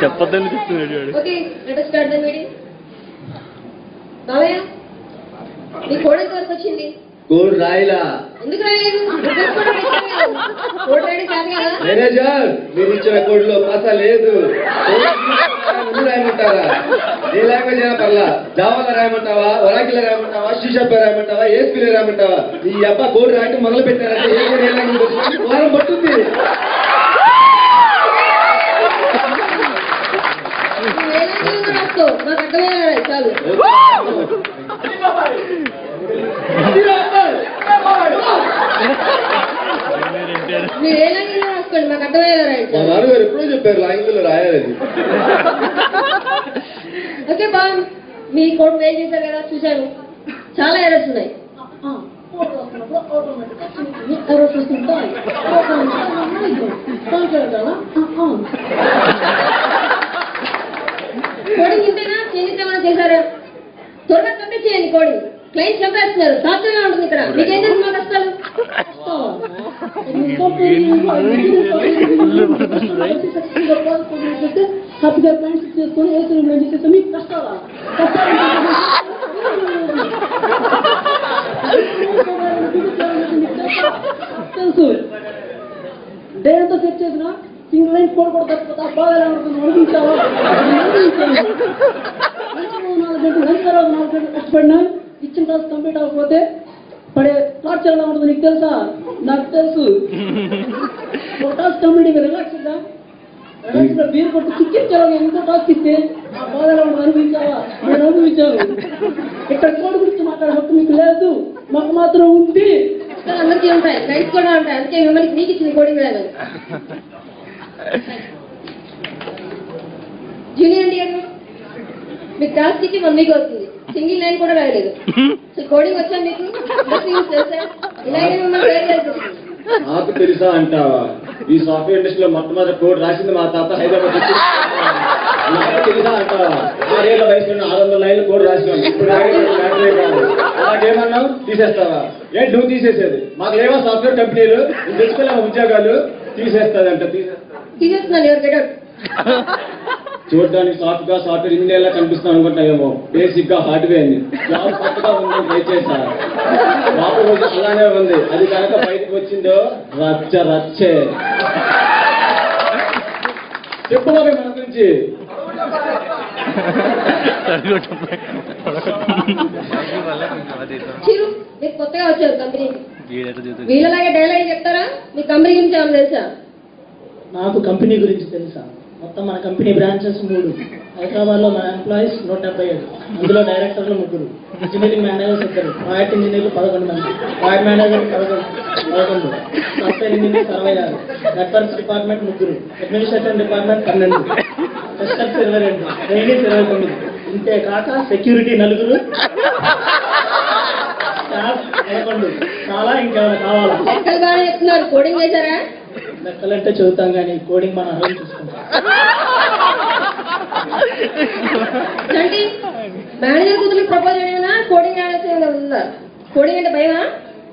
చెప్పొద్దని చెప్తున్నాడు. Okay, let us start the meeting. బావయ్య, నీ కోడ్ ఎంత వరకు వచ్చింది? కోడ్ రాయలా. ఎందుకు రాయలేదు? కోడ్ రాయడం కాదు కదా. మేనేజర్, మీరు ఇచ్చిన కోడ్ లో పాసా లేదు. రాయమంటారా? ఏ లాంగ్వేజ్ అయినా పర్లా. జావాలో రాయమంటావా, ఒరాకిలో రాయమంటావా, షీషాప్ రాయమంటావా, ఏస్పీలో రాయమంటావా? ఈ అబ్బా కోడ్ రాయటం మొదలు పెట్టారంటే ఏ కోడ్ ఏ లాంగ్వేజ్ వారం పట్టుద్ది. నాకు అర్థమయ్యా చాలు. మీరు ఏ లాంగ్వేజ్ లో రాసుకోండి, మాకు అర్థమయ్యేలా రాయండి. మా నాన్నగారు ఎప్పుడో చెప్పారు లాంగ్వేజ్ లో రాయాలని. ఓకే బా, మీ కోడ్ మెయిల్ చేశారు కదా, చూశాను. చాలా ఎర్రర్స్ ఉన్నాయి. కోడింగ్ ఇంతేనా? చేంజెస్ ఏమైనా చేశారా? త్వరగా కంప్లీట్ చేయండి కోడింగ్. క్లయింట్స్ చంపేస్తున్నారు. సాధ్యంగా ఉంటుంది ఇక్కడ. మీకేం తెలుసు మా కష్టాలు? హ్యాపీగా క్లయింట్స్ చేసుకొని ఏసీ చేస్తే మీకు కష్టాలా? తెలుసు. డే అంతా సెట్ చేసిన సింగిల్ లైన్ కోడ్ కూడా తప్ప బాగా ఎలా ఉంటుంది అనిపించావా? 4 గంటలు కష్టపడినా ఇచ్చిన టాస్క్ కంప్లీట్ అవ్వకపోతే పడే టార్చర్ ఎలా ఉంటుంది నీకు తెలుసా? నాకు తెలుసు. ఒక టాస్క్ కంప్లీట్ రిలాక్స్ గా బీర్ కొట్టి చిక్కించాలి. ఎంతో టాస్క్ ఇస్తే బాగా ఎలా ఉంటుంది అనిపించావా? నేను అనుభవించాను. ఇక్కడ కోడ్ గురించి మాట్లాడే హక్కు మీకు లేదు, మాకు మాత్రం ఉంది. అందరికీ ఉంటాయి, క్లయింట్స్ కూడా ఉంటాయి. అందుకే మిమ్మల్ని మీకు ఇచ్చింది కోడింగ్ లేదు. జూనియర్ అండి గారు, మీకు టాస్క్ ఇచ్చి 1 వీక్ అవుతుంది, సింగిల్ లైన్ కూడా రాయలేదు. సో కోడింగ్ వచ్చా మీకు? తెలుసా? ఇలాగే మిమ్మల్ని పేరు చేస్తుంది. నాకు తెలుసా అంటావా? ఈ సాఫ్ట్వేర్ ఇండస్ట్రీలో మొట్టమొదటి కోడ్ రాసింది మా తాత హైదరాబాద్. నాకు తెలుసా అంటావా? 6 ఏళ్ల వయసులో 600 లైన్లు కోడ్ రాసినాం. ఇప్పుడు అలాగేమన్నావు? తీసేస్తావా? ఏంటి నువ్వు తీసేసేది? మాకు లేవా సాఫ్ట్వేర్ కంపెనీలు? నువ్వు తెచ్చుకోలేవా ఉద్యోగాలు? తీసేస్తాదంట. తీసేస్తున్నాను. ఎవరు గెటౌట్. చూడడానికి సాఫ్ట్ గా సాఫ్ట్వేర్ ఇంజనీర్ లా కనిపిస్తాను అనుకుంటామేమో, బేసిక్ గా హార్డ్వేర్ ని. జాబ్ కొత్తగా ఉందని ట్రై చేశా, పాప రోజు అలానే ఉంది. అది కనుక బయటకు వచ్చిందో రచ్చ రచ్చే. చెప్పు బాబు మన గురించి. మీరు కొత్తగా వచ్చారు కంపెనీకి, వీళ్ళలాగే డైలాగ్ చెప్తారా? మీ కంపెనీ గురించి ఏమైనా తెలుసా? నాకు కంపెనీ గురించి తెలుసా? మొత్తం మన కంపెనీ బ్రాంచెస్ 3. హైదరాబాద్ లో మన ఎంప్లాయీస్ 177, అందులో డైరెక్టర్లు 3, ఇంజనీరింగ్ మేనేజర్స్ 2, ప్రాజెక్ట్ ఇంజనీర్లు 11 మంది, project manager 11, software engineer 26, networks department 3, administration department 12, testers 22, trainees 29. ఇంతే కాక సెక్యూరిటీ 4, స్టాఫ్ 11. చాలా ఇంకేమైనా కావాలా? లెక్కలు బాగా చెప్తున్నారు. కోడింగ్ చేశారా? లెక్కలంటే చదువుతాం కానీ కోడింగ్ మన అర్థం చూసుకుంటాం. మేనేజర్ కూతురికి ప్రపోజ్ చేయనా? కోడింగ్ ఉందా? కోడింగ్ అంటే భయమా?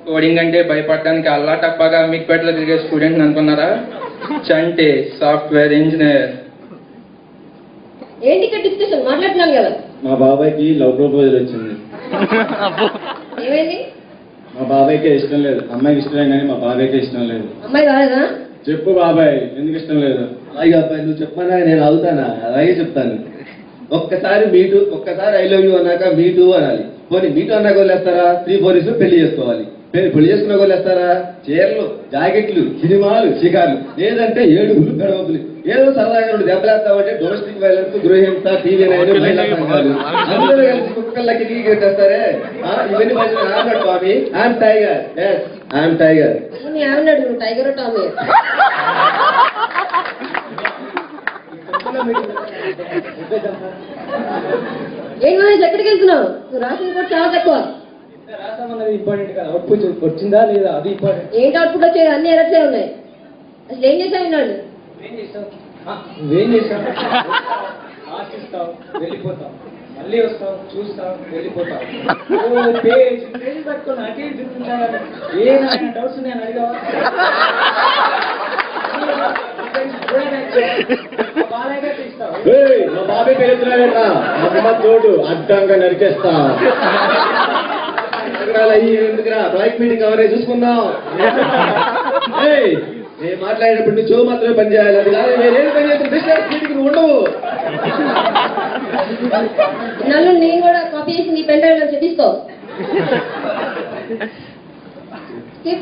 కోడింగ్ అంటే భయపడడానికి అల్లా టప్పాగా మిక్పేటలో తిరిగే స్టూడెంట్ అనుకున్నారా? చంటి సాఫ్ట్వేర్ ఇంజనీర్. ఏంటి ఇక్కడ డిస్కషన్? మాట్లాడుతున్నాను కదా. మా బాబాయ్కి లవ్ ప్రపోజల్ వచ్చింది. ఏమైంది? మా బాబాయ్కే ఇష్టం లేదు. అమ్మాయికి ఇష్టమే కానీ మా బాబాయ్కే ఇష్టం లేదు. అమ్మాయి కాలేదా? చెప్పు బాబాయ్, ఎందుకు ఇష్టం లేదు? అలాగే అబ్బాయి, నువ్వు చెప్పమన్నా నేను అవుతానా? అలాగే చెప్తాను. ఒక్కసారి మీటు, ఒక్కసారి ఐ లవ్ యూ అన్నాక మీటు అనాలి. పోనీ మీటు అన్నాక వదిలేస్తారా? 3-4 ఇయర్స్ పెళ్లి చేసుకోవాలి. పెళ్లి చేసుకున్న వదిలేస్తారా? చీరలు, జాకెట్లు, సినిమాలు, షికార్లు, లేదంటే ఏడుగులు గడవపులు. ఏదో సరదాగా 2 దెబ్బలేస్తామంటే డొమెస్టిక్ వైలెన్స్, గృహహింస, టీవీ మహిళా సంఘాలు అందరూ కలిసి కుక్కలకి టీ కట్టేస్తారే. ఇవన్నీ మంచి స్వామి. I'm tiger. Yes, I'm tiger. ఏమన్నాడు నువ్వు? Tiger Tommy? ఏం మనసు ఎక్కడికి వెళ్తున్నావు? నువ్వు రాసిన కూడా చాలా తక్కువ. రాసామన్నది ఇంపార్టెంట్ కాదు, అవుట్పుట్ వచ్చిందా లేదా అది ఇంపార్టెంట్. ఏంటి అవుట్పుట్ వచ్చేది? అన్ని ఎరట్లే ఉన్నాయి. అసలు ఏం చేసావు విన్నాడు? నువ్వేం చేసావు? ఆశిస్తావు, వెళ్ళిపోతావు, మళ్ళీ వస్తావు, చూస్తావు, వెళ్ళిపోతావు. పేజ్ పట్టుకొని అటే తిరుగుతుంటా. ఏ డౌట్స్ నేను అడిగావా? ఏయ్, మా బాబాయ్ పెరుగుతున్నాడట అమ్మ తోడు అడ్డంగా నరికేస్తా ఎందుకురా బైక్ మీటింగ్ ఎవరే చూసుకుందాం. ఏయ్, నేను మాట్లాడేటప్పుడు నువ్వు చో మాత్రమే పని చేయాలి, అది కాదు నేనేం పని చేస్తాను బిజినెస్ మీటింగ్ ఉండవు. నన్ను నేను కూడా కాపీ చేసి నీ పెన్ డ్రైవ్ లో చూపిస్తావు.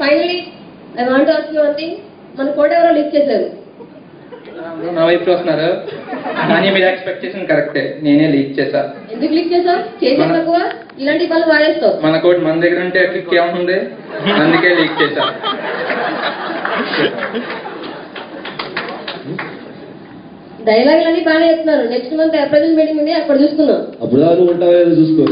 Finally I want ask you one thing. మన కోడ్ ఎవరో లీక్ చేశారు. నా వైపు వస్తున్నారు కానీ మీరు ఎక్స్పెక్టేషన్ కరెక్టే, నేనే లీక్ చేశా. ఎందుకు లీక్ చేసావు? చేసే తక్కువ ఇలాంటి పనులు వాడేస్తావు. మన కోడ్ మన దగ్గర ఉంటే క్లిక్ ఏముంది, అందుకే లీక్ చేశా. డైలాగులన్నీ బాగానే చెప్తున్నారు. నెక్స్ట్ మంత్ అప్రైజల్ మీటింగ్ ఉంది, అక్కడ చూసుకున్నాం. అప్పుడు నువ్వు ఉంటావో లేదో చూసుకో.